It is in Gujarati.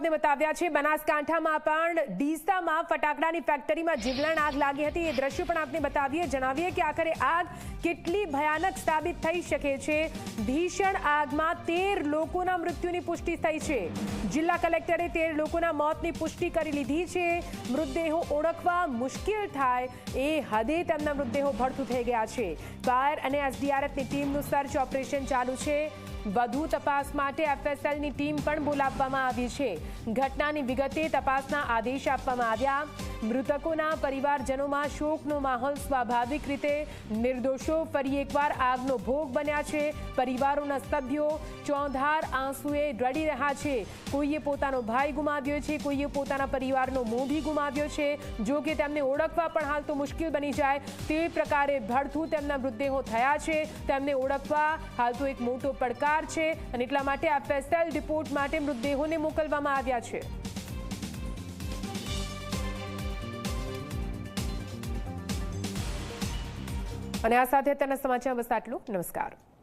આપને બતાવ્યા છે બનાસકાંઠામાં પણ ડીસામાં ફટાકડાની ફેક્ટરીમાં જીવલેણ આગ લાગી હતી। એ દ્રશ્યો પણ આપને બતાવીએ, જણાવીએ કે આખરે આગ કેટલી ભયાનક સાબિત થઈ શકે છે। ભીષણ આગમાં 13 લોકોના મૃત્યુની પુષ્ટિ થઈ છે। જિલ્લા કલેક્ટરે 13 લોકોના મોતની પુષ્ટિ કરી લીધી છે। મૃતદેહો ઓળખવા મુશ્કેલ થાય એ હદે તેમના મૃતદેહો ભડથું થઈ ગયા છે। ફાયર અને એસડીઆરએફની ટીમનું સર્ચ ઓપરેશન ચાલુ છે। વધુ તપાસ માટે એફએસએલની ટીમ પણ બોલાવવામાં આવી છે। ઘટનાની વિગતે તપાસના આદેશ આપવામાં આવ્યા। મૃતકોના પરિવારજનોમાં શોકનો માહોલ સ્વાભાવિક રીતે। નિર્દોષો ફરી એકવાર આગનો ભોગ બન્યા છે। પરિવારોના સભ્યો ચોંધાર આંસુએ રડી રહ્યા છે। કોઈએ પોતાનો ભાઈ ગુમાવ્યો છે, કોઈએ પોતાના પરિવારનો મોં ભી ગુમાવ્યો છે। જો કે તેમને ઓળખવા પણ હાલ તો મુશ્કેલ બની જાય તે પ્રકારે ભડથું તેમના મૃતદેહો થયા છે। તેમને ઓળખવા હાલ તો એક મોટો પડકાર છે અને એટલા માટે એફએસએલ રિપોર્ટ માટે મૃતદેહોને મોકલવામાં આવ્યા છે। અને આ સાથે તેના સમાચાર બસ આટલું। નમસ્કાર।